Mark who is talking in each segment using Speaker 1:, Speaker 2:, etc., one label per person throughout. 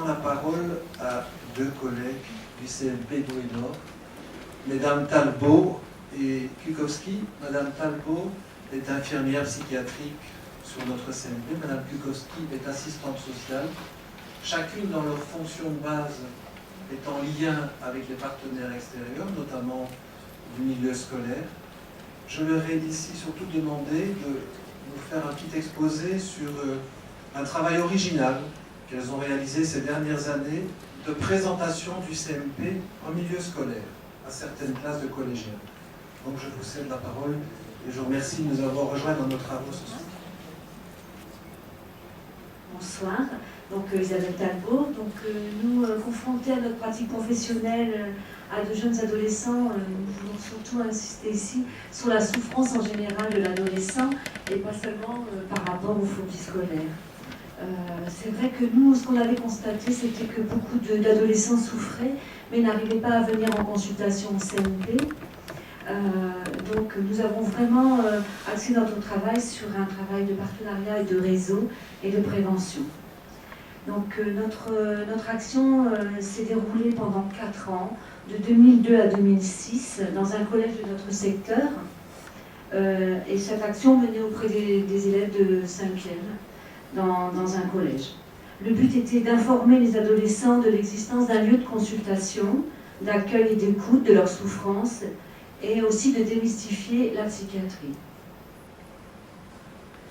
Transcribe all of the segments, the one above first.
Speaker 1: la parole à deux collègues du CMP Bruy-Nord, Mesdames Talbot et Kukowski. Madame Talbot est infirmière psychiatrique sur notre CMP. Madame Kukowski est assistante sociale. Chacune dans leur fonction de base est en lien avec les partenaires extérieurs, notamment du milieu scolaire. Je leur ai ici surtout demandé de nous faire un petit exposé sur un travail original qu'elles ont réalisé ces dernières années de présentation du CMP en milieu scolaire à certaines classes de collégiens. Donc je vous cède la parole et je vous remercie de nous avoir rejoints dans nos travaux ce soir.
Speaker 2: Bonsoir, donc Isabelle Talbot. Donc nous, confrontés à notre pratique professionnelle à de jeunes adolescents, nous voulons surtout insister ici sur la souffrance en général de l'adolescent et pas seulement par rapport aux phobies scolaires. C'est vrai que nous, ce qu'on avait constaté, c'était que beaucoup d'adolescents souffraient, mais n'arrivaient pas à venir en consultation au CMP. Donc nous avons vraiment axé notre travail sur un travail de partenariat et de réseau et de prévention. Donc notre action s'est déroulée pendant 4 ans, de 2002 à 2006, dans un collège de notre secteur. Et cette action menait auprès des élèves de 5e dans un collège. Le but était d'informer les adolescents de l'existence d'un lieu de consultation, d'accueil et d'écoute de leurs souffrances, et aussi de démystifier la psychiatrie.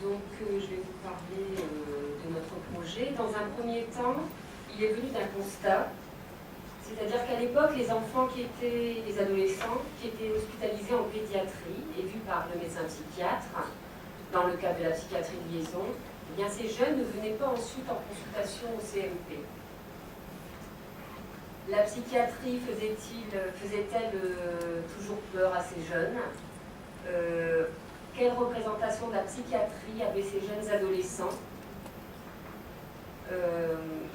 Speaker 3: Donc je vais vous parler de notre projet. Dans un premier temps, il est venu d'un constat, c'est-à-dire qu'à l'époque, les adolescents qui étaient hospitalisés en pédiatrie et vus par le médecin psychiatre, dans le cadre de la psychiatrie de liaison, eh bien, ces jeunes ne venaient pas ensuite en consultation au CMP. La psychiatrie faisait-elle toujours peur à ces jeunes? Quelle représentation de la psychiatrie avaient ces jeunes adolescents?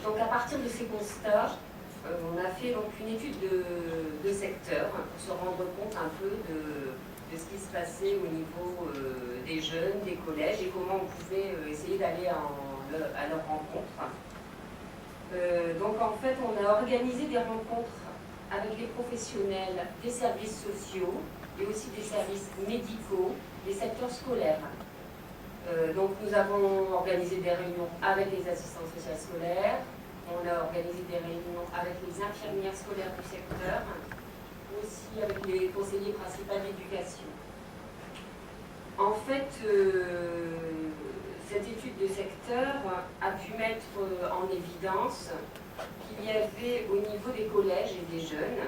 Speaker 3: Donc à partir de ces constats, on a fait donc une étude de secteur pour se rendre compte un peu de ce qui se passait au niveau des jeunes, des collèges et comment on pouvait essayer d'aller à leur rencontre. Donc en fait, on a organisé des rencontres avec les professionnels des services sociaux et aussi des services médicaux, des secteurs scolaires. Donc nous avons organisé des réunions avec les assistants sociaux scolaires, on a organisé des réunions avec les infirmières scolaires du secteur, aussi avec les conseillers principaux d'éducation. En fait, cette étude de secteur a pu mettre en évidence qu'il y avait au niveau des collèges et des jeunes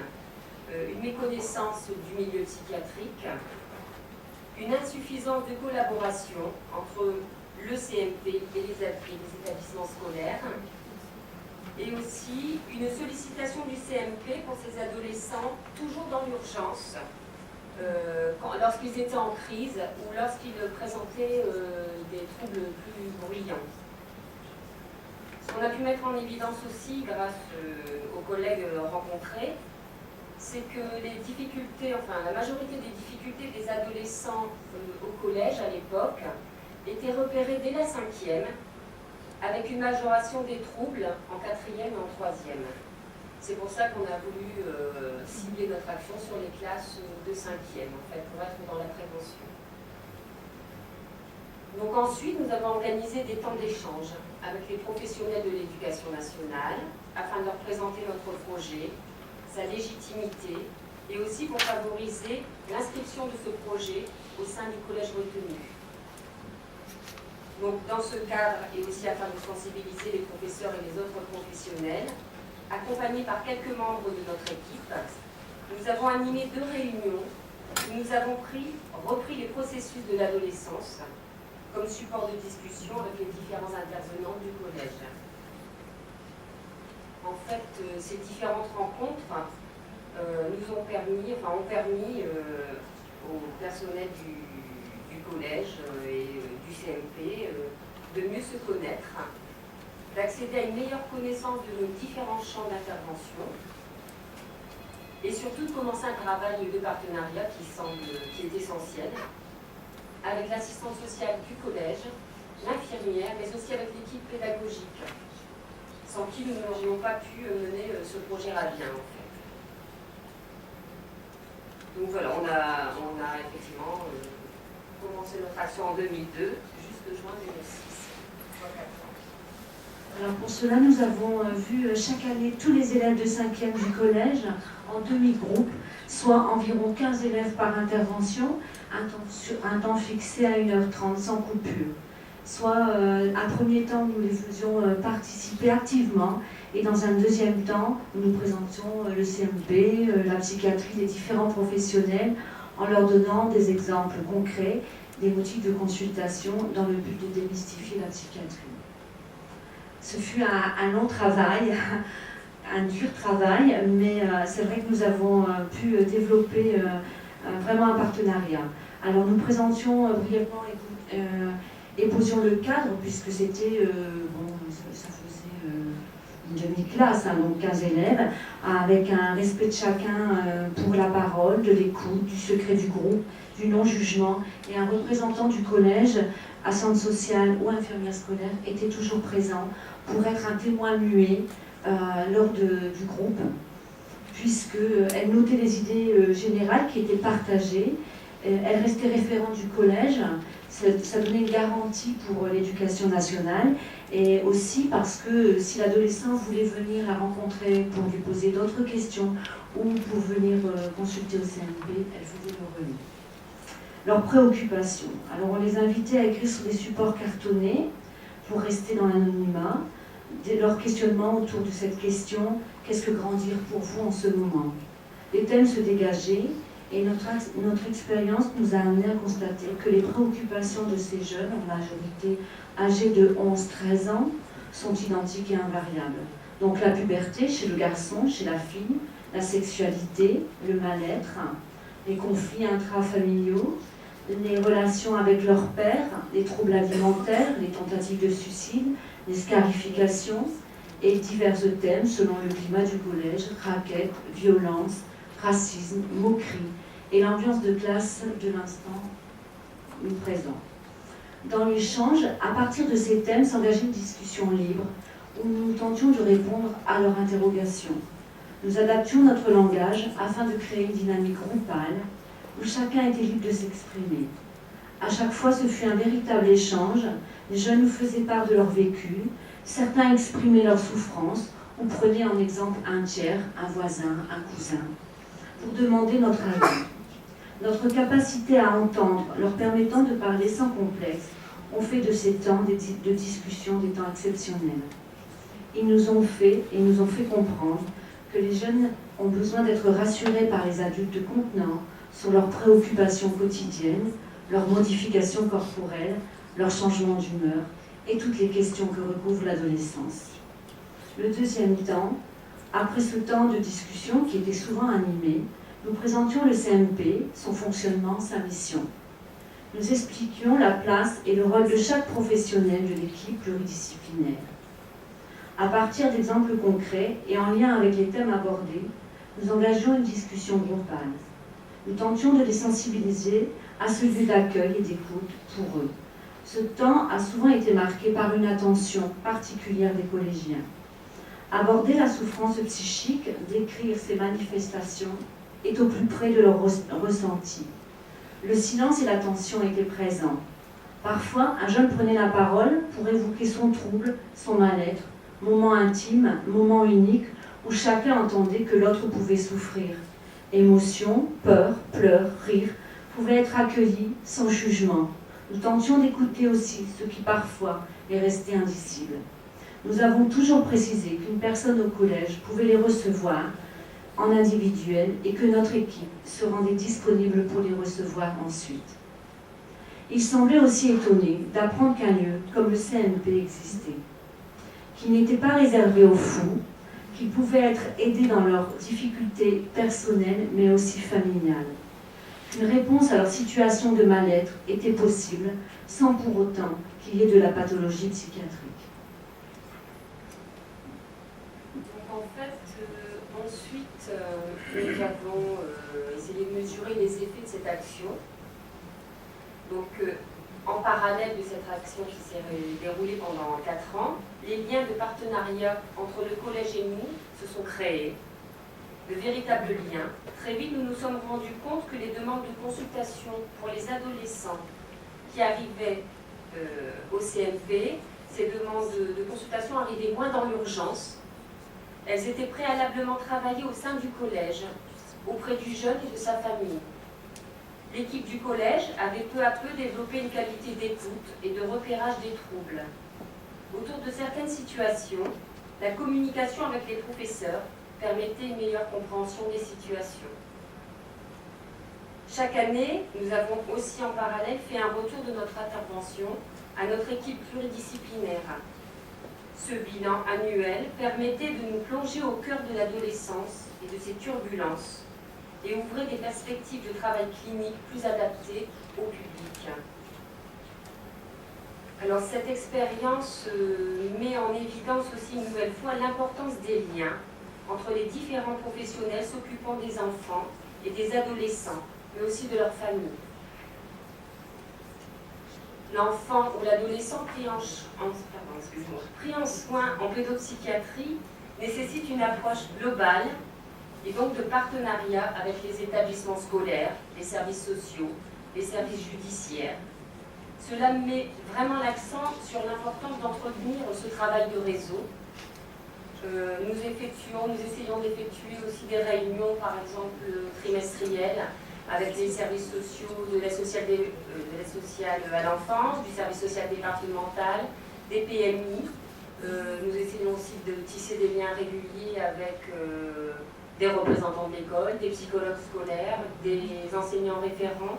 Speaker 3: une méconnaissance du milieu psychiatrique, une insuffisance de collaboration entre le CMP et les établissements scolaires, et aussi une sollicitation du CMP pour ces adolescents toujours dans l'urgence, lorsqu'ils étaient en crise ou lorsqu'ils présentaient des troubles plus bruyants. Ce qu'on a pu mettre en évidence aussi grâce aux collègues rencontrés, c'est que la majorité des difficultés des adolescents au collège à l'époque étaient repérées dès la 5e, avec une majoration des troubles en 4e et en 3e. C'est pour ça qu'on a voulu cibler notre action sur les classes de 5e, en fait, pour être dans la prévention. Donc ensuite, nous avons organisé des temps d'échange avec les professionnels de l'éducation nationale, afin de leur présenter notre projet, sa légitimité, et aussi pour favoriser l'inscription de ce projet au sein du collège retenu. Donc dans ce cadre, et aussi afin de sensibiliser les professeurs et les autres professionnels, accompagnés par quelques membres de notre équipe, nous avons animé 2 réunions où nous avons repris les processus de l'adolescence comme support de discussion avec les différents intervenants du collège. En fait, ces différentes rencontres ont permis au personnel du collège et du CMP de mieux se connaître, d'accéder à une meilleure connaissance de nos différents champs d'intervention et surtout de commencer un travail de partenariat qui est essentiel avec l'assistante sociale du collège, l'infirmière, mais aussi avec l'équipe pédagogique. sans qui nous n'aurions pas pu mener ce projet à bien en fait. Donc voilà, on a effectivement commencé notre action en 2002, jusque juin 2006. 3-4 ans.
Speaker 2: Alors pour cela, nous avons vu chaque année tous les élèves de 5e du collège en demi-groupe, soit environ 15 élèves par intervention, un temps fixé à 1h30 sans coupure. Soit un premier temps, nous les faisions participer activement et dans un deuxième temps, nous présentions le CMP, la psychiatrie, les différents professionnels en leur donnant des exemples concrets, des motifs de consultation dans le but de démystifier la psychiatrie. Ce fut un long travail, un dur travail, mais c'est vrai que nous avons pu développer vraiment un partenariat. Alors nous présentions brièvement et posions le cadre, puisque c'était, ça faisait une demi-classe, hein, donc 15 élèves, avec un respect de chacun pour la parole, de l'écoute, du secret du groupe, du non-jugement, et un représentant du collège, assistante sociale ou infirmière scolaire, était toujours présent pour être un témoin muet lors du groupe, puisqu'elle notait les idées générales qui étaient partagées, elle restait référente du collège, ça donnait une garantie pour l'éducation nationale, et aussi parce que si l'adolescent voulait venir la rencontrer pour lui poser d'autres questions ou pour venir consulter au CMP, elle faisait le relais. Leurs préoccupations. Alors on les invitait à écrire sur des supports cartonnés pour rester dans l'anonymat. Leur questionnement autour de cette question, qu'est-ce que grandir pour vous en ce moment? Les thèmes se dégageaient et notre expérience nous a amené à constater que les préoccupations de ces jeunes, en majorité âgés de 11-13 ans, sont identiques et invariables. Donc la puberté chez le garçon, chez la fille, la sexualité, le mal-être, les conflits intrafamiliaux, les relations avec leur père, les troubles alimentaires, les tentatives de suicide, les scarifications et divers thèmes selon le climat du collège, raquettes, violence, racisme, moquerie et l'ambiance de classe de l'instant présent. Dans l'échange, à partir de ces thèmes s'engageait une discussion libre où nous tentions de répondre à leurs interrogations. Nous adaptions notre langage afin de créer une dynamique groupale où chacun était libre de s'exprimer. À chaque fois, ce fut un véritable échange. Les jeunes nous faisaient part de leur vécu. Certains exprimaient leur souffrance ou prenaient en exemple un tiers, un voisin, un cousin, pour demander notre avis. Notre capacité à entendre, leur permettant de parler sans complexe, ont fait de ces temps de discussion des temps exceptionnels. Ils nous ont fait comprendre que les jeunes ont besoin d'être rassurés par les adultes contenants sur leurs préoccupations quotidiennes, leurs modifications corporelles, leurs changements d'humeur et toutes les questions que recouvre l'adolescence. Le deuxième temps, après ce temps de discussion qui était souvent animé, nous présentions le CMP, son fonctionnement, sa mission. Nous expliquions la place et le rôle de chaque professionnel de l'équipe pluridisciplinaire. À partir d'exemples concrets et en lien avec les thèmes abordés, nous engagions une discussion groupale. Nous tentions de les sensibiliser à ce lieu d'accueil et d'écoute pour eux. Ce temps a souvent été marqué par une attention particulière des collégiens. Aborder la souffrance psychique, décrire ses manifestations, est au plus près de leur ressenti. Le silence et l'attention étaient présents. Parfois, un jeune prenait la parole pour évoquer son trouble, son mal-être, moment intime, moment unique où chacun entendait que l'autre pouvait souffrir. Émotions, peur, pleurs, rires pouvaient être accueillis sans jugement. Nous tentions d'écouter aussi ce qui parfois est resté indicible. Nous avons toujours précisé qu'une personne au collège pouvait les recevoir en individuel et que notre équipe se rendait disponible pour les recevoir ensuite. Ils semblaient aussi étonnés d'apprendre qu'un lieu comme le CMP existait, qui n'était pas réservé aux fous, qu'ils pouvaient être aidés dans leurs difficultés personnelles mais aussi familiales. Une réponse à leur situation de mal-être était possible sans pour autant qu'il y ait de la pathologie psychiatrique.
Speaker 3: Donc en fait, ensuite, nous avons essayé de mesurer les effets de cette action. Donc en parallèle de cette action qui s'est déroulée pendant 4 ans, les liens de partenariat entre le collège et nous se sont créés, de véritables liens. Très vite, nous nous sommes rendus compte que les demandes de consultation pour les adolescents qui arrivaient au CNP, ces demandes de consultation arrivaient moins dans l'urgence. Elles étaient préalablement travaillées au sein du collège, auprès du jeune et de sa famille. L'équipe du collège avait peu à peu développé une qualité d'écoute et de repérage des troubles. Autour de certaines situations, la communication avec les professeurs permettait une meilleure compréhension des situations. Chaque année, nous avons aussi en parallèle fait un retour de notre intervention à notre équipe pluridisciplinaire. Ce bilan annuel permettait de nous plonger au cœur de l'adolescence et de ses turbulences et ouvrir des perspectives de travail clinique plus adaptées au public. Alors cette expérience met en évidence aussi une nouvelle fois l'importance des liens entre les différents professionnels s'occupant des enfants et des adolescents, mais aussi de leur famille. L'enfant ou l'adolescent pris en soin en pédopsychiatrie nécessite une approche globale et donc de partenariat avec les établissements scolaires, les services sociaux, les services judiciaires. Cela met vraiment l'accent sur l'importance d'entretenir ce travail de réseau. Nous essayons d'effectuer aussi des réunions, par exemple trimestrielles, avec les services sociaux de l'aide sociale à l'enfance, du service social départemental, des PMI. Nous essayons aussi de tisser des liens réguliers avec des représentants de l'école, des psychologues scolaires, des enseignants référents.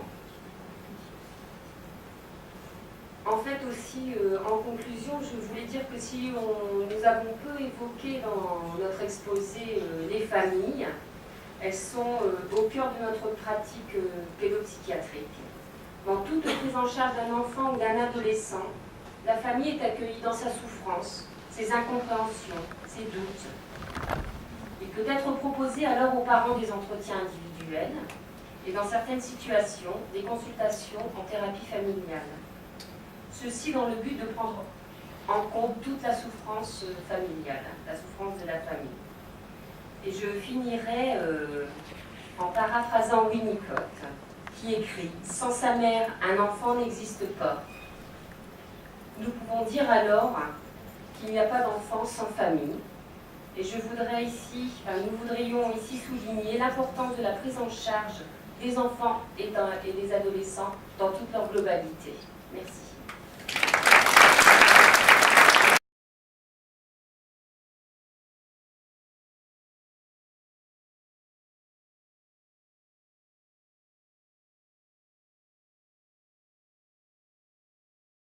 Speaker 3: En fait aussi, en conclusion, je voulais dire que si nous avons peu évoqué dans notre exposé les familles, elles sont au cœur de notre pratique pédopsychiatrique. Dans toute prise en charge d'un enfant ou d'un adolescent, la famille est accueillie dans sa souffrance, ses incompréhensions, ses doutes. Il peut être proposé alors aux parents des entretiens individuels et dans certaines situations, des consultations en thérapie familiale. Ceci dans le but de prendre en compte toute la souffrance familiale, la souffrance de la famille. Et je finirai en paraphrasant Winnicott, qui écrit « Sans sa mère, un enfant n'existe pas ». Nous pouvons dire alors qu'il n'y a pas d'enfant sans famille. Et nous voudrions ici souligner l'importance de la prise en charge des enfants et des adolescents dans toute leur globalité. Merci.